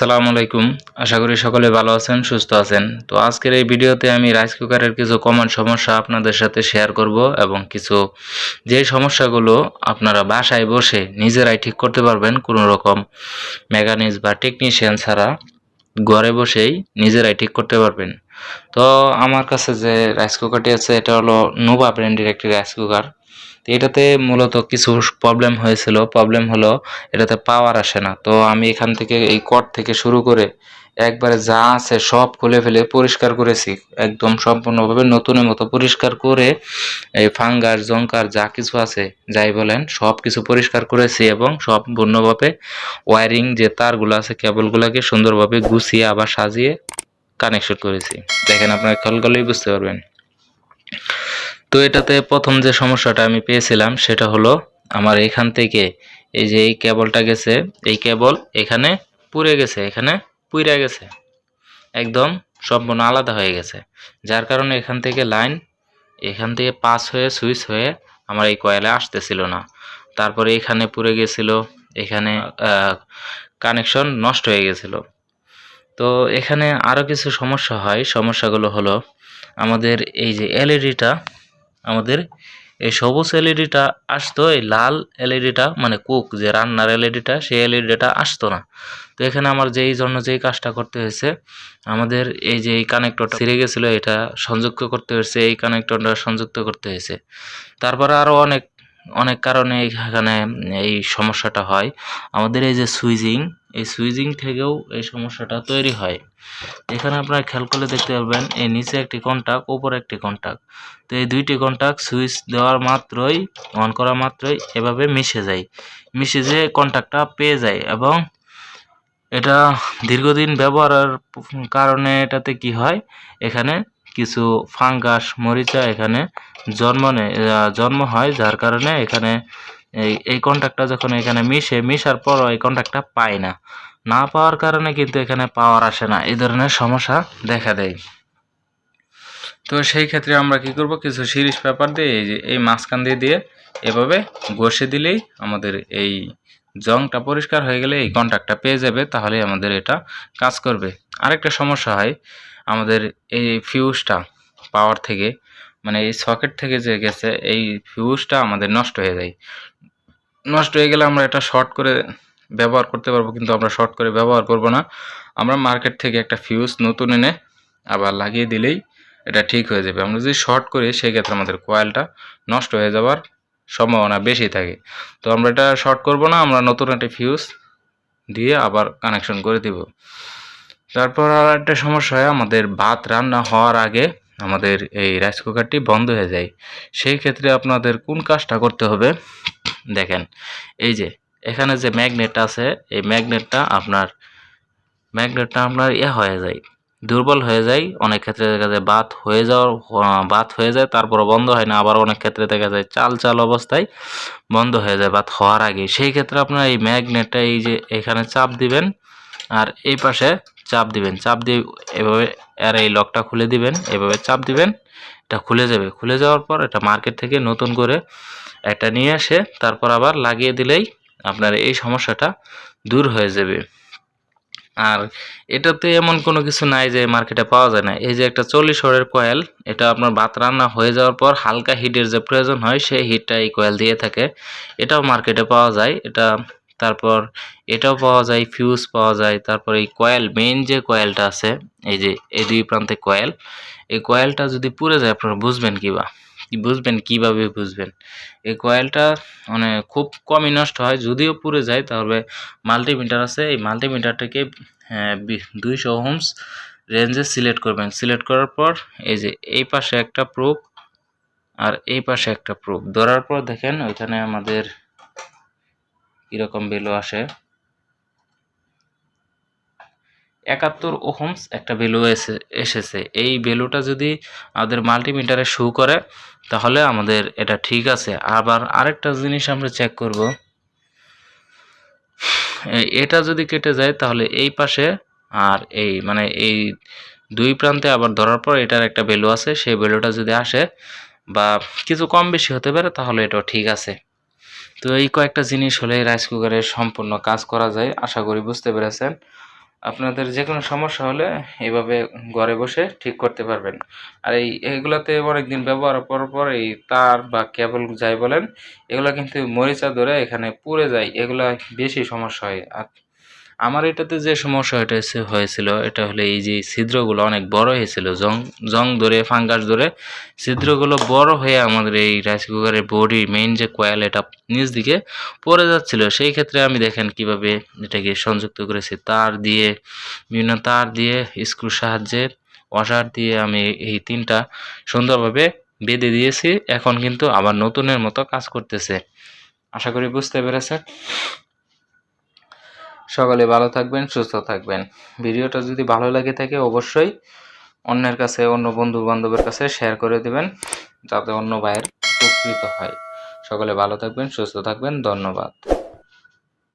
আসসালামু আলাইকুম। আশা করি সকলে ভালো আছেন, সুস্থ আছেন। তো আজকের এই ভিডিওতে আমি রাইস কুকারের কিছু কমন সমস্যা আপনাদের সাথে শেয়ার করব এবং কিছু যে সমস্যাগুলো আপনারা বাসায় বসে নিজেরাই ঠিক করতে পারবেন কোনো রকম মেকানিক্স বা টেকনিশিয়ান ছাড়া ঘরে বসেই নিজেরাই ঠিক করতে পারবেন। তো আমার কাছে যে রাইস কুকারটি আছে এটা হলো নোভা ব্র্যান্ডের একটি রাইস কুকার। তো এটাতে মূলত কিছু প্রবলেম হয়েছিল। প্রবলেম হলো এটাতে পাওয়ার আসে না। তো আমি এখান থেকে এই কর্ড থেকে শুরু করে একবারে যা আছে সব খুলে ফেলে পরিষ্কার করেছি। একদম সম্পূর্ণভাবে নতুনের মতো পরিষ্কার করে এই ফাঙ্গাস, জংকার যা কিছু আছে যাই বলেন সব কিছু পরিষ্কার করেছি এবং সম্পূর্ণভাবে ওয়্যারিং যে তারগুলো আছে কেবলগুলোকে সুন্দরভাবে গুছিয়ে আবার সাজিয়ে কানেকশন করেছি। দেখেন আপনারা খেয়াল করলেই বুঝতে পারবেন। তো এটাতে প্রথম যে সমস্যাটা আমি পেয়েছিলাম সেটা হলো আমার এখান থেকে এই যে এই কেবলটা গেছে, এই কেবল এখানে পুড়ে গেছে, এখানে পুইরা গেছে, একদম সম্পূর্ণ আলাদা হয়ে গেছে। যার কারণে এখান থেকে লাইন এখান থেকে পাস হয়ে সুইচ হয়ে আমার এই কয়েলে আসতেছিল না। তারপরে এখানে পুড়ে গেছিল, এখানে কানেকশন নষ্ট হয়ে গেছিল। তো এখানে আরও কিছু সমস্যা হয়। সমস্যাগুলো হলো আমাদের এই যে এলইডিটা, আমাদের এই সবুজ এলইডিটা আসতো, এই লাল এলইডিটা মানে কুক যে রান্নার এলইডিটা সেই এলইডিটা আসতো না। তো এখানে আমার যেই জন্য যেই কাজটা করতে হয়েছে, আমাদের এই যে এই কানেক্টরটা ছিঁড়ে গেছিলো এটা সংযুক্ত করতে হয়েছে, এই কানেক্টরটা সংযুক্ত করতে হয়েছে। তারপরে আরও অনেক অনেক কারণে এখানে এই সমস্যাটা হয়। আমাদের এই যে সুইচিং, এই সুইচিং থেকেও এই সমস্যাটা তৈরি হয়। এখানে আপনারা খেয়াল করলে দেখতে পাবেন এই নিচে একটি কন্টাক্ট, উপরে একটি কন্টাক্ট। তো এই দুইটি কন্টাক্ট সুইচ দেওয়ার মাত্রই, অন করা মাত্রই এভাবে মিশে যায়, মিশে যেয়ে কন্টাক্টটা পেয়ে যায় এবং এটা দীর্ঘদিন ব্যবহারের কারণে এটাতে কি হয়, এখানে কিছু ফাঙ্গাস মরিচা এখানে জন্ম হয়, যার কারণে এখানে এই কন্টাক্টটা যখন এখানে মিশার পরও এই কন্টাক্টটা পায় না, না পাওয়ার কারণে কিন্তু এখানে পাওয়ার আসে না, এই ধরনের সমস্যা দেখা দেয়। তো সেই ক্ষেত্রে আমরা কি করব, কিছু সিরিজ পেপার দিয়ে এই যে এই মাঝখান দিয়ে এভাবে ঘষে দিলেই আমাদের এই জংটা পরিষ্কার হয়ে গেলে এই কন্টাক্টটা পেয়ে যাবে, তাহলে আমাদের এটা কাজ করবে। আরেকটা সমস্যা হয় আমাদের এই ফিউজটা পাওয়ার থেকে, মানে এই সকেট থেকে যে গেছে এই ফিউজটা আমাদের নষ্ট হয়ে যায়। নষ্ট হয়ে গেলে আমরা এটা শর্ট করে ব্যবহার করতে পারবো, কিন্তু আমরা শর্ট করে ব্যবহার করব না। আমরা মার্কেট থেকে একটা ফিউজ নতুন এনে আবার লাগিয়ে দিলেই এটা ঠিক হয়ে যাবে। আমরা যদি শর্ট করি সেক্ষেত্রে আমাদের কয়েলটা নষ্ট হয়ে যাওয়ার সম্ভাবনা বেশি থাকে। তো আমরা এটা শর্ট করব না, আমরা নতুন একটা ফিউজ দিয়ে আবার কানেকশন করে দিব। তারপর আর একটা সমস্যা হয়, আমাদের ভাত রান্না হওয়ার আগে আমাদের এই রাইস কুকারটি বন্ধ হয়ে যায়। সেই ক্ষেত্রে আপনাদের কোন কাজটা করতে হবে দেখেন, এই যে এখানে যে ম্যাগনেটটা আছে এই ম্যাগনেটটা আপনার হয়ে যায়, দুর্বল হয়ে যায়। অনেক ক্ষেত্রে দেখা যায় বাত হয়ে যায় তারপরে বন্ধ হয় না, আবার অনেক ক্ষেত্রে দেখা যায় চাল অবস্থায় বন্ধ হয়ে যায় বাত হওয়ার আগে। সেই ক্ষেত্রে আপনার এই ম্যাগনেটটা এই যে এখানে চাপ দিবেন আর এই পাশে চাপ দিবেন, চাপ দিয়ে এভাবে আর এই লকটা খুলে দিবেন, এভাবে চাপ দিবেন, এটা খুলে যাবে। খুলে যাওয়ার পর এটা মার্কেট থেকে নতুন করে একটা নিয়ে আসে তারপর আবার লাগিয়ে দিলেই আপনার এই সমস্যাটা দূর হয়ে যাবে। আর এটাতে এমন কোনো কিছু নাই যে মার্কেটে পাওয়া যায় না। এই যে একটা 40 ওয়াটের কয়েল, এটা আপনার ভাত রান্না হয়ে যাওয়ার পর হালকা হিটের যে প্রয়োজন হয় সেই হিটটা এই কয়েল দিয়ে থাকে। এটাও মার্কেটে পাওয়া যায়। তারপর এটাও পাওয়া যায়, ফিউজ পাওয়া যায়। তারপর এই কয়েল, মেইন যে কয়েলটা আছে এই যে এই দুই প্রান্তে কয়েল, এই কয়েলটা যদি পুড়ে যায় আপনারা কিভাবে বুঝবেন? এই কয়েলটা মানে খুব কমই নষ্ট হয়, যদিও পুড়ে যায় তাহলে মাল্টিমিটার আছে, এই মাল্টিমিটারটাকে 200 ওহমস রেঞ্জে সিলেক্ট করবেন। সিলেক্ট করার পর এই যে এই পাশে একটা প্রুফ আর এই পাশে একটা প্রুফ ধরার পর দেখেন ওইখানে আমাদের কীরকম ভ্যালু আসে, 71 ওহমস একটা ভ্যালু এসেছে। এই ভ্যালুটা যদি আমাদের মাল্টিমিটারে শো করে তাহলে আমাদের এটা ঠিক আছে। আবার আরেকটা জিনিস আমরা চেক করব, এটা যদি কেটে যায় তাহলে এই পাশে আর এই মানে এই দুই প্রান্তে আবার ধরার পর এটার একটা ভ্যালু আছে, সেই ভ্যালুটা যদি আসে বা কিছু কম বেশি হতে পারে তাহলে এটাও ঠিক আছে। তো এই কয়েকটা জিনিস হলে রাইস কুকারের সম্পূর্ণ কাজ করা যায়। আশা করি বুঝতে পেরেছেন। আপনাদের যে কোনো সমস্যা হলে এভাবে ঘরে বসে ঠিক করতে পারবেন। আর এগুলাতে অনেকদিন ব্যবহার করার পর এই তার বা কেবল যাই বলেন, এগুলা কিন্তু মরিচা ধরে এখানে পুড়ে যায়, এগুলা বেশি সমস্যা হয়। আর আমার এটাতে যে সমস্যা হয়েছিল এটা হলো এই যে ছিদ্রগুলো অনেক বড় হয়েছিল, জং ধরে ফাঙ্গাস ধরে ছিদ্রগুলো বড় হয়ে আমাদের এই রাইস কুকারের বডি মেইন যে কয়েল এটা নিচ দিকে পড়ে যাচ্ছিল। সেই ক্ষেত্রে আমি দেখেন কিভাবে এটাকে সংযুক্ত করেছি তার দিয়ে, বিভিন্ন তার দিয়ে স্ক্রুর সাহায্যে ওয়াশার দিয়ে আমি এই তিনটা সুন্দরভাবে বেঁধে দিয়েছি। এখন কিন্তু আবার নতুনের মতো কাজ করতেছে। আশা করি বুঝতে পেরেছেন। সকলে ভালো থাকবেন, সুস্থ থাকবেন। ভিডিওটা যদি ভালো লাগে থাকে অবশ্যই অন্যের কাছে, অন্য বন্ধু বান্ধবের কাছে শেয়ার করে দিবেন, যাতে অন্য ভাইয়ের উপকৃত হয়। সকলে ভালো থাকবেন, সুস্থ থাকবেন। ধন্যবাদ।